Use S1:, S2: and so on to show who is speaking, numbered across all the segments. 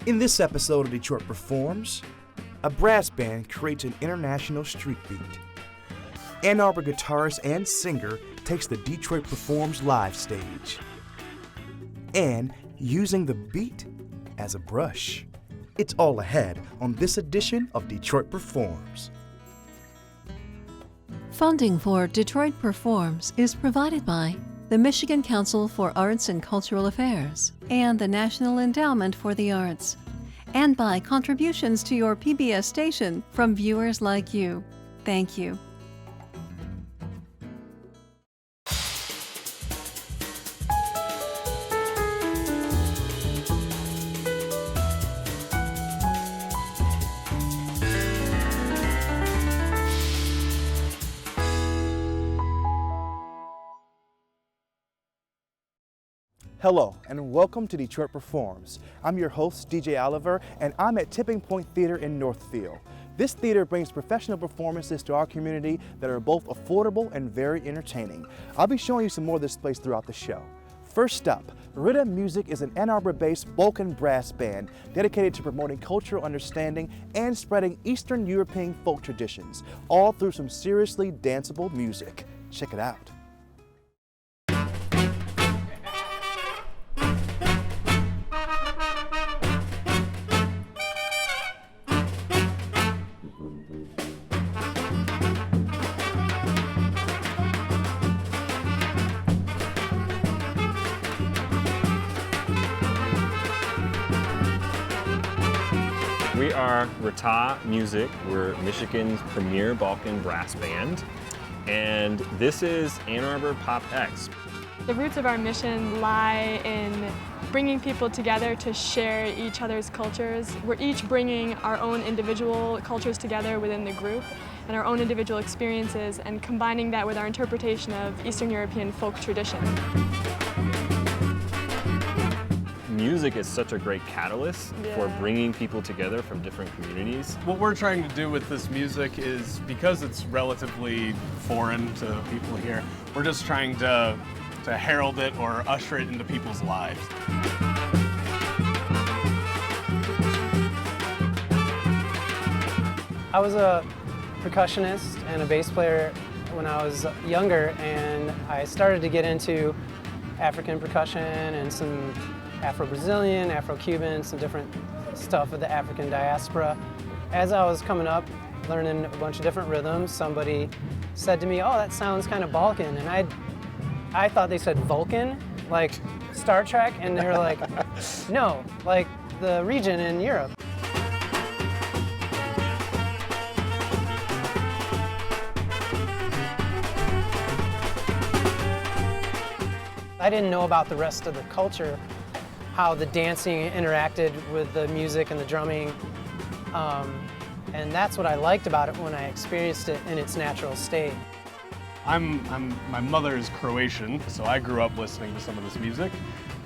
S1: In this episode of Detroit Performs, a brass band creates an international street beat. Ann Arbor guitarist and singer takes the Detroit Performs live stage. And using the beat as a brush. It's all ahead on this edition of Detroit Performs.
S2: Funding for Detroit Performs is provided by the Michigan Council for Arts and Cultural Affairs and the National Endowment for the Arts, and by contributions to your PBS station from viewers like you. Thank you.
S1: Hello, and welcome to Detroit Performs. I'm your host, DJ Oliver, and I'm at Tipping Point Theater in Northfield. This theater brings professional performances to our community that are both affordable and very entertaining. I'll be showing you some more of this place throughout the show. First up, Rhythm Music is an Ann Arbor-based folk and brass band dedicated to promoting cultural understanding and spreading Eastern European folk traditions, all through some seriously danceable music. Check it out.
S3: We are Rata Music. We're Michigan's premier Balkan brass band, and this is Ann Arbor Pop X.
S4: The roots of our mission lie in bringing people together to share each other's cultures. We're each bringing our own individual cultures together within the group and our own individual experiences and combining that with our interpretation of Eastern European folk tradition.
S3: Music is such a great catalyst for bringing people together from different communities.
S5: What we're trying to do with this music is, because it's relatively foreign to people here, we're just trying to herald it or usher it into people's lives.
S6: I was a percussionist and a bass player when I was younger, and I started to get into African percussion and some Afro-Brazilian, Afro-Cuban, some different stuff of the African diaspora. As I was coming up, learning a bunch of different rhythms, somebody said to me, "Oh, that sounds kind of Balkan," and I thought they said Vulcan, like Star Trek, and they were like, "No, like the region in Europe." I didn't know about the rest of the culture, how the dancing interacted with the music and the drumming, and that's what I liked about it when I experienced it in its natural state.
S5: My mother is Croatian, so I grew up listening to some of this music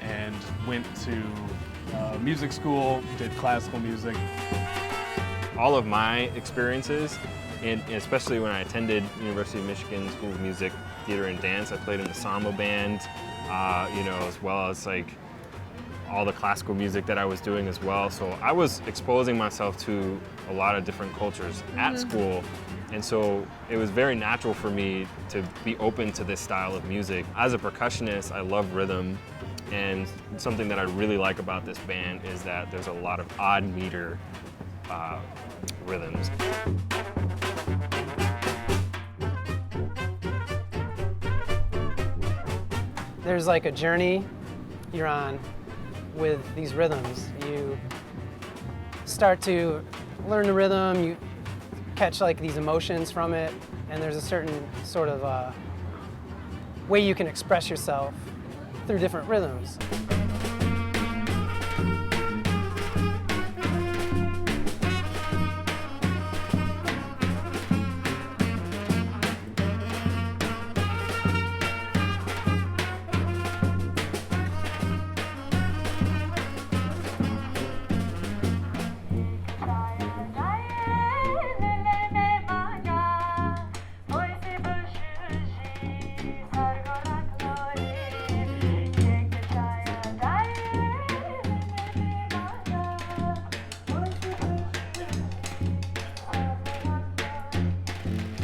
S5: and went to music school, did classical music.
S3: All of my experiences, and especially when I attended University of Michigan School of Music, Theater and Dance, I played in the samba band, as well as like all the classical music that I was doing as well. So I was exposing myself to a lot of different cultures at school. And so it was very natural for me to be open to this style of music. As a percussionist, I love rhythm. And something that I really like about this band is that there's a lot of odd meter rhythms.
S6: There's like a journey you're on with these rhythms. You start to learn the rhythm, you catch like these emotions from it, and there's a certain sort of way you can express yourself through different rhythms.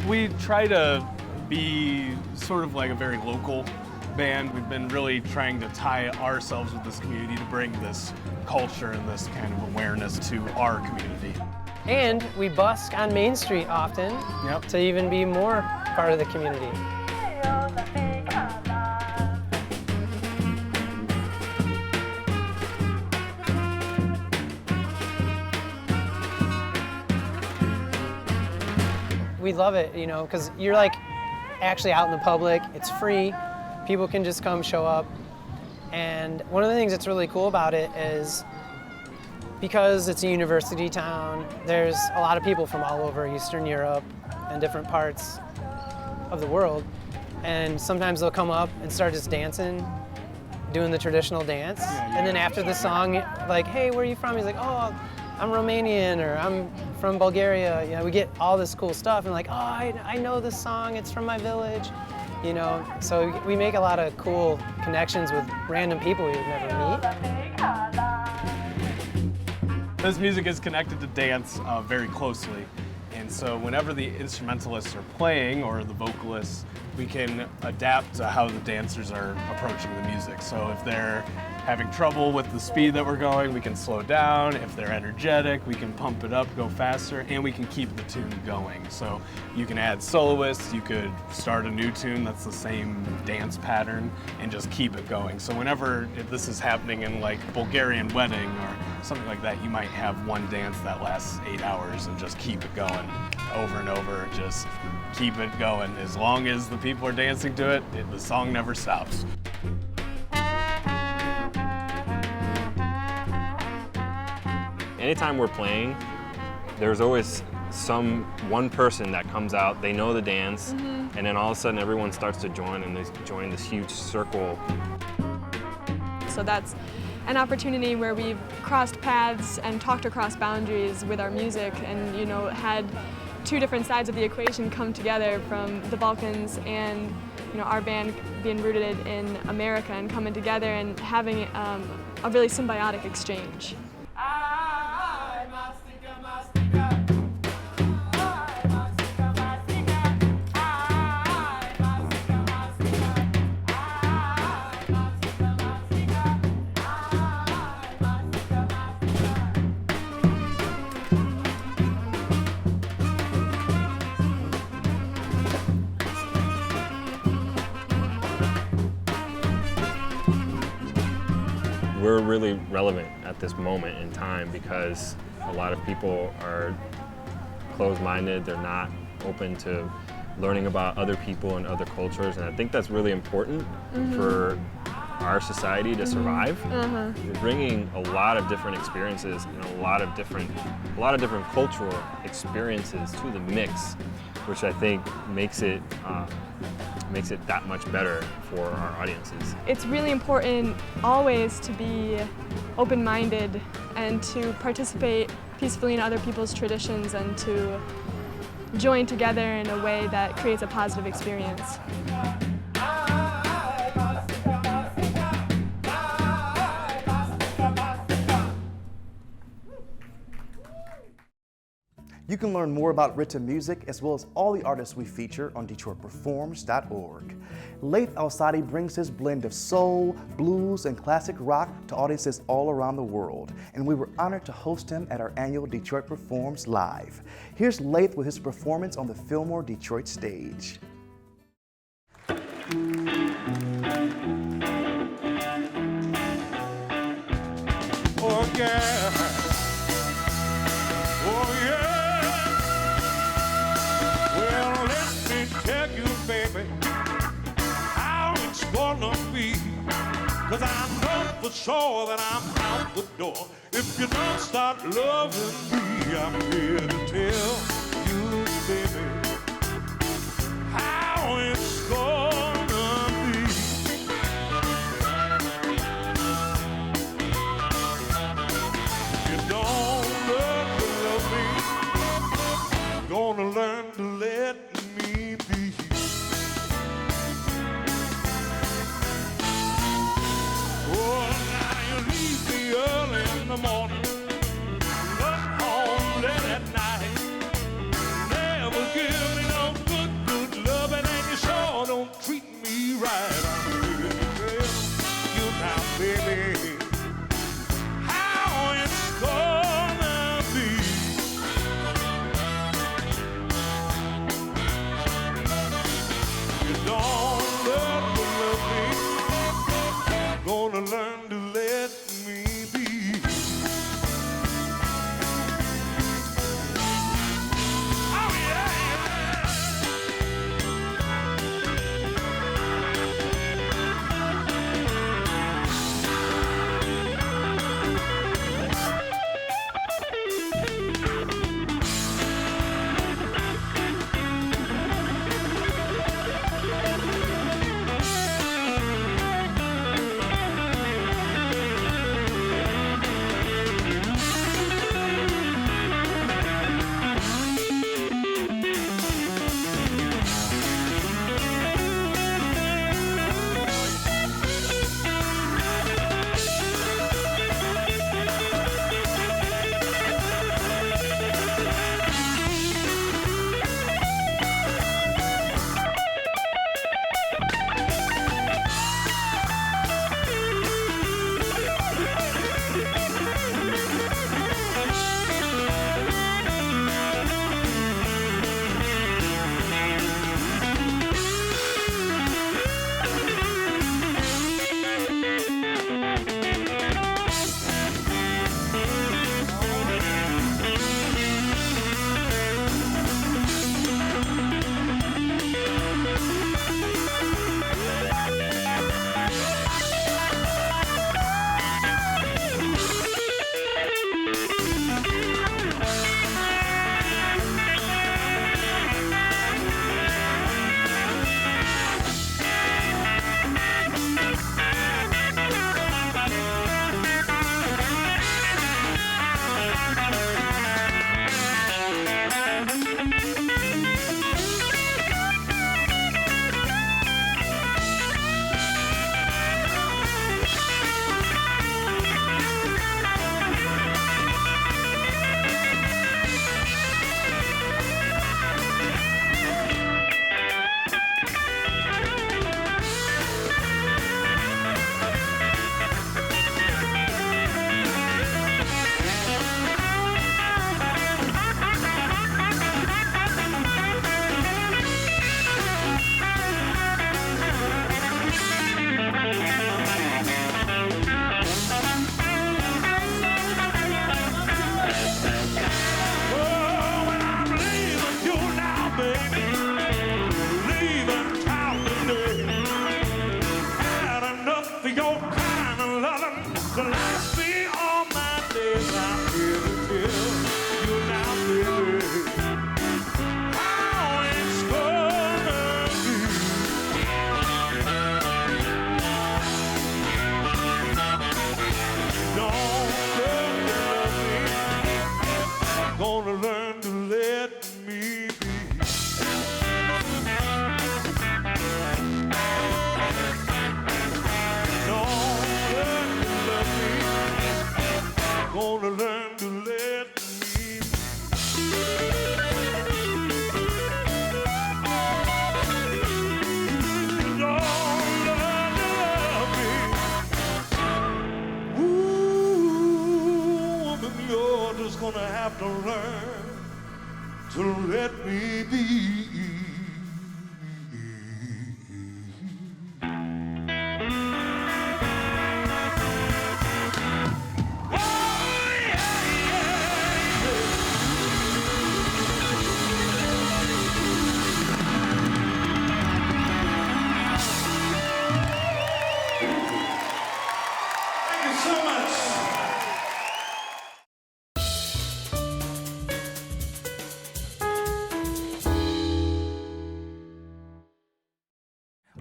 S5: We try to be sort of like a very local band. We've been really trying to tie ourselves with this community to bring this culture and this kind of awareness to our community.
S6: And we busk on Main Street often to even be more part of the community. We love it, you know, because you're like actually out in the public, it's free, people can just come show up. And one of the things that's really cool about it is because it's a university town, there's a lot of people from all over Eastern Europe and different parts of the world. And sometimes they'll come up and start just dancing, doing the traditional dance. And then after the song, like, hey, where are you from? He's like, oh, I'm Romanian, or I'm from Bulgaria. You know, we get all this cool stuff and like, oh, I know this song, it's from my village. You know, so we make a lot of cool connections with random people we would never meet.
S5: This music is connected to dance very closely. And so whenever the instrumentalists are playing or the vocalists, we can adapt to how the dancers are approaching the music. So if they're having trouble with the speed that we're going, we can slow down. If they're energetic, we can pump it up, go faster, and we can keep the tune going. So you can add soloists, you could start a new tune that's the same dance pattern and just keep it going. So whenever this is happening in like Bulgarian wedding or something like that, you might have one dance that lasts 8 hours and just keep it going over and over, just keep it going. As long as the people are dancing to it, the song never stops.
S3: Anytime we're playing, there's always one person that comes out, they know the dance, and then all of a sudden everyone starts to join and they join this huge circle.
S4: So that's an opportunity where we've crossed paths and talked across boundaries with our music and, you know, had two different sides of the equation come together from the Balkans and, you know, our band being rooted in America and coming together and having a really symbiotic exchange.
S3: We're really relevant at this moment in time because a lot of people are closed-minded, they're not open to learning about other people and other cultures, and I think that's really important for our society to survive. We're bringing a lot of different experiences and a lot of different cultural experiences to the mix, which I think makes it that much better for our audiences.
S4: It's really important always to be open-minded and to participate peacefully in other people's traditions and to join together in a way that creates a positive experience.
S1: You can learn more about written music as well as all the artists we feature on DetroitPerforms.org. Laith Al-Sadi brings his blend of soul, blues, and classic rock to audiences all around the world, and we were honored to host him at our annual Detroit Performs Live. Here's Laith with his performance on the Fillmore Detroit stage.
S7: Oh yeah, oh yeah. Well, let me tell you, baby, how it's gonna be. 'Cause I know for sure that I'm out the door. If you don't start loving me, I'm here to tell you, baby, how it's gonna be. You don't learn to love me, you're gonna learn to let me be. Oh, now you leave me early in the morning, run home late at night, never give me no good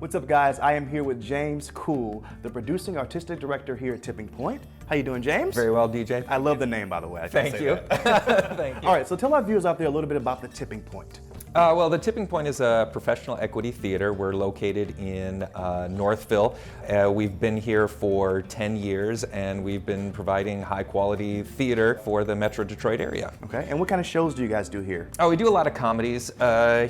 S1: What's up, guys? I am here with James Cool, the producing artistic director here at Tipping Point. How you doing, James?
S8: Very well, DJ.
S1: I love the name, by the way. I
S8: Thank you. Thank you.
S1: All right, so tell our viewers out there a little bit about the Tipping Point.
S8: Well, the Tipping Point is a professional equity theater. We're located in Northville. We've been here for 10 years, and we've been providing high-quality theater for the Metro Detroit area.
S1: Okay, and what kind of shows do you guys do here?
S8: Oh, we do a lot of comedies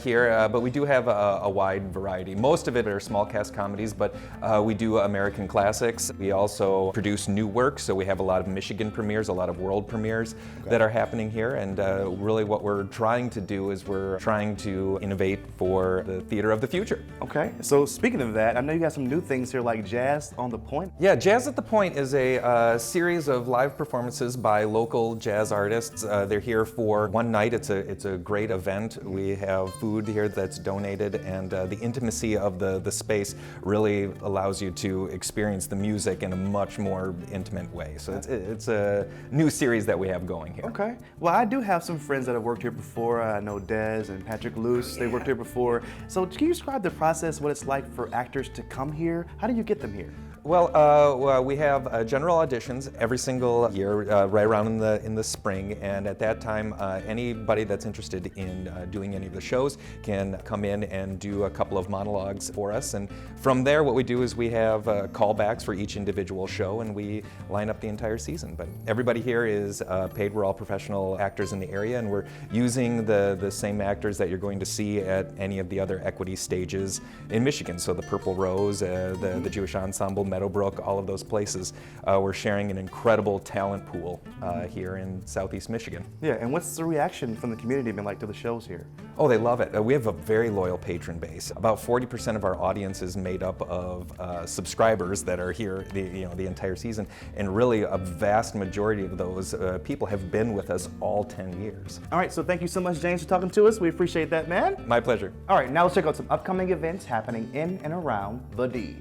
S8: here, but we do have a wide variety. Most of it are small-cast comedies, but we do American classics. We also produce new works, so we have a lot of Michigan premieres, a lot of world premieres that are happening here, and really what we're trying to do is we're trying to innovate for the theater of the future.
S1: Okay, so speaking of that, I know you got some new things here like Jazz on the Point.
S8: Yeah, Jazz at the Point is a series of live performances by local jazz artists. They're here for one night. It's a great event. We have food here that's donated, and the intimacy of the space really allows you to experience the music in a much more intimate way. So it's a new series that we have going here.
S1: Okay, well, I do have some friends that have worked here before. I know Dez and Patrick Luce, they worked here before. So can you describe the process, what it's like for actors to come here? How do you get them here?
S8: Well, we have general auditions every single year, right around in the spring, and at that time, anybody that's interested in doing any of the shows can come in and do a couple of monologues for us. And from there, what we do is we have callbacks for each individual show, and we line up the entire season. But everybody here is paid. We're all professional actors in the area, and we're using the same actors that you're going to see at any of the other equity stages in Michigan. So the Purple Rose, the Jewish Ensemble, Meadowbrook, all of those places. We're sharing an incredible talent pool here in Southeast Michigan.
S1: Yeah, and what's the reaction from the community been like to the shows here?
S8: Oh, they love it. We have a very loyal patron base. About 40% of our audience is made up of subscribers that are here the entire season, and really a vast majority of those people have been with us all 10 years.
S1: All right, so thank you so much, James, for talking to us. We appreciate that, man.
S8: My pleasure.
S1: All right, now let's check out some upcoming events happening in and around the D.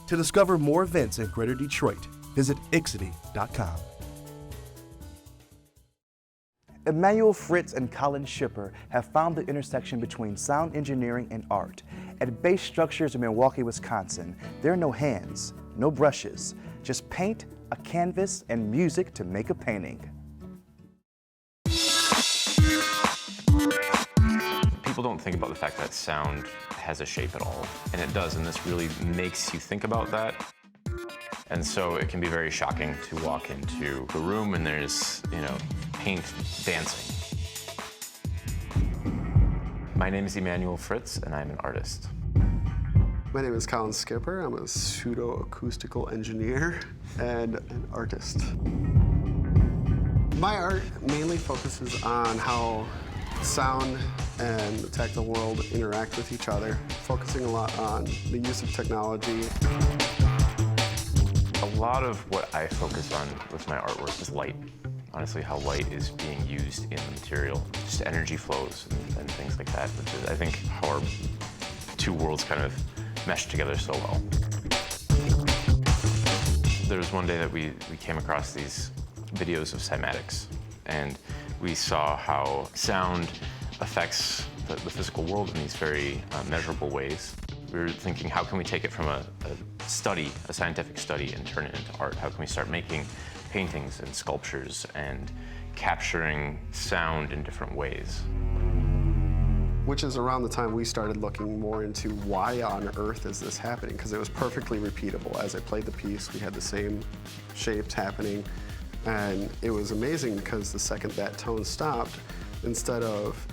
S1: To discover more events in Greater Detroit, visit ixity.com. Emmanuel Fritz and Colin Shipper have found the intersection between sound engineering and art. At Base Structures in Milwaukee, Wisconsin, there are no hands, no brushes, just paint, a canvas, and music to make a painting.
S9: People don't think about the fact that sound has a shape at all, and it does, and this really makes you think about that. And so it can be very shocking to walk into a room and there's, paint dancing. My name is Emmanuel Fritz, and I'm an artist.
S10: My name is Colin Skipper. I'm a pseudo-acoustical engineer and an artist. My art mainly focuses on how sound and the tactile world interact with each other, focusing a lot on the use of technology.
S9: A lot of what I focus on with my artwork is light. Honestly, how light is being used in the material, just energy flows and things like that, which is, I think, how our two worlds kind of mesh together so well. There was one day that we came across these videos of cymatics, and we saw how sound affects the physical world in these very measurable ways. We were thinking, how can we take it from a study, a scientific study, and turn it into art? How can we start making paintings and sculptures and capturing sound in different ways?
S10: Which is around the time we started looking more into why on earth is this happening, because it was perfectly repeatable. As I played the piece, we had the same shapes happening, and it was amazing because the second that tone stopped, instead of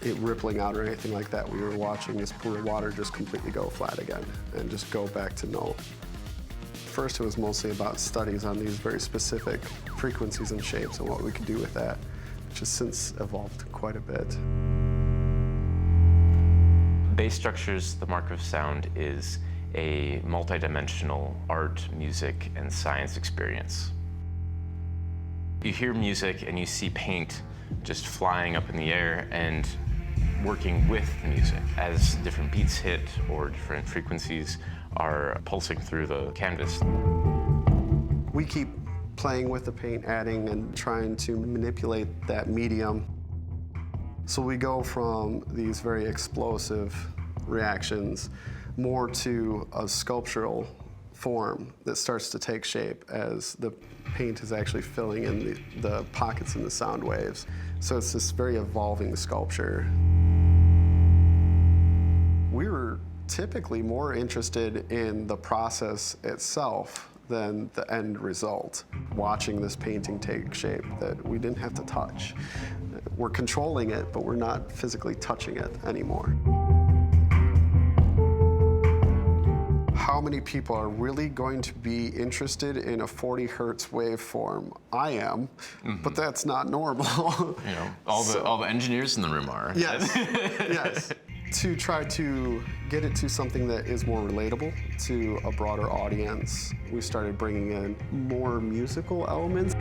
S10: it rippling out or anything like that, we were watching this pool of water just completely go flat again and just go back to null. First, it was mostly about studies on these very specific frequencies and shapes and what we could do with that, which has since evolved quite a bit.
S9: Base Structures, The Mark of Sound, is a multidimensional art, music, and science experience. You hear music and you see paint just flying up in the air and working with the music as different beats hit or different frequencies are pulsing through the canvas.
S10: We keep playing with the paint, adding and trying to manipulate that medium. So we go from these very explosive reactions more to a sculptural form that starts to take shape as the paint is actually filling in the pockets in the sound waves. So it's this very evolving sculpture. We were typically more interested in the process itself than the end result. Watching this painting take shape that we didn't have to touch. We're controlling it, but we're not physically touching it anymore. How many people are really going to be interested in a 40 hertz waveform? I am, but that's not normal.
S9: All the engineers in the room are.
S10: Yes, yes. To try to get it to something that is more relatable to a broader audience, we started bringing in more musical elements.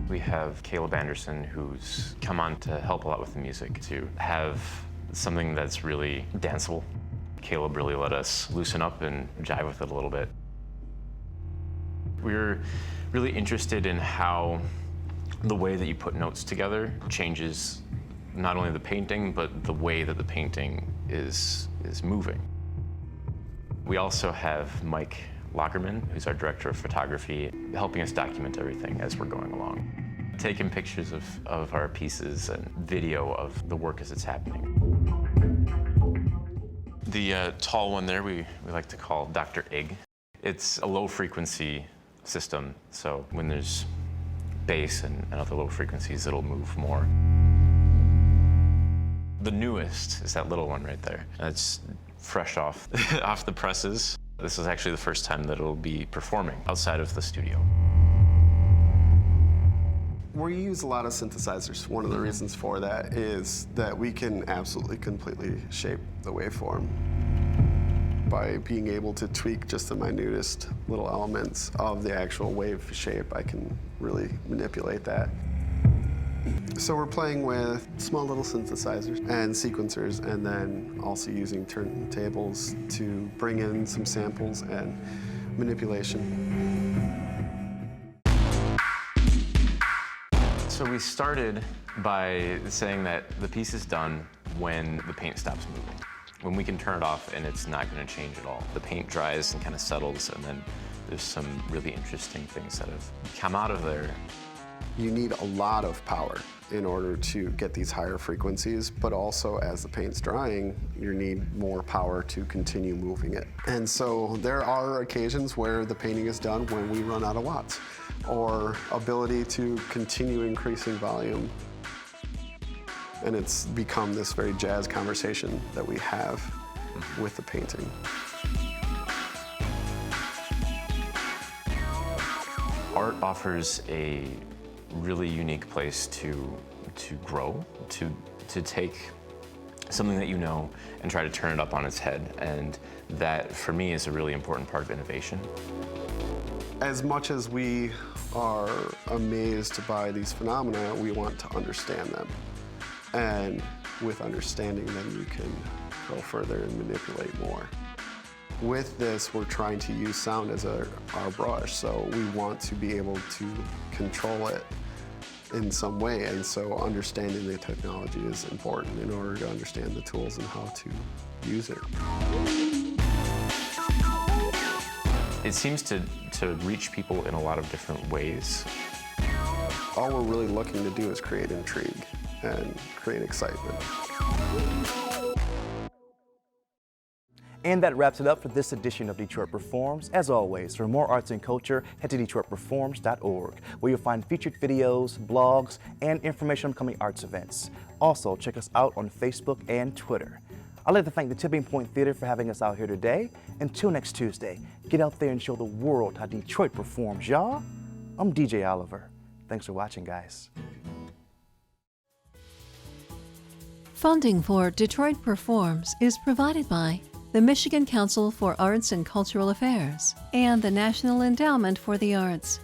S9: We have Caleb Anderson, who's come on to help a lot with the music, to have something that's really danceable. Caleb really let us loosen up and jive with it a little bit. We're really interested in how the way that you put notes together changes not only the painting, but the way that the painting is moving. We also have Mike Lockerman, who's our director of photography, helping us document everything as we're going along. Taking pictures of our pieces and video of the work as it's happening. The tall one there we like to call Dr. Ig. It's a low frequency system, so when there's bass and other low frequencies, it'll move more. The newest is that little one right there. It's fresh off the presses. This is actually the first time that it'll be performing outside of the studio.
S10: We use a lot of synthesizers. One of the reasons for that is that we can absolutely completely shape the waveform. By being able to tweak just the minutest little elements of the actual wave shape, I can really manipulate that. So we're playing with small little synthesizers and sequencers, and then also using turntables to bring in some samples and manipulation.
S9: So we started by saying that the piece is done when the paint stops moving. When we can turn it off and it's not going to change at all. The paint dries and kind of settles, and then there's some really interesting things that have come out of there.
S10: You need a lot of power in order to get these higher frequencies, but also as the paint's drying, you need more power to continue moving it. And so there are occasions where the painting is done when we run out of watts, or ability to continue increasing volume. And it's become this very jazz conversation that we have with the painting.
S9: Art offers a really unique place to grow, to take something that you know and try to turn it up on its head. And that, for me, is a really important part of innovation.
S10: As much as we are amazed by these phenomena, we want to understand them. And with understanding them, you can go further and manipulate more. With this, we're trying to use sound as our brush, so we want to be able to control it in some way, and so understanding the technology is important in order to understand the tools and how to use it.
S9: It seems to reach people in a lot of different ways.
S10: All we're really looking to do is create intrigue and create excitement.
S1: And that wraps it up for this edition of Detroit Performs. As always, for more arts and culture, head to DetroitPerforms.org, where you'll find featured videos, blogs, and information on upcoming arts events. Also, check us out on Facebook and Twitter. I'd like to thank the Tipping Point Theater for having us out here today. Until next Tuesday, get out there and show the world how Detroit performs, y'all. I'm DJ Oliver. Thanks for watching, guys.
S2: Funding for Detroit Performs is provided by the Michigan Council for Arts and Cultural Affairs and the National Endowment for the Arts,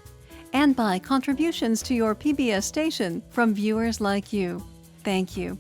S2: and by contributions to your PBS station from viewers like you. Thank you.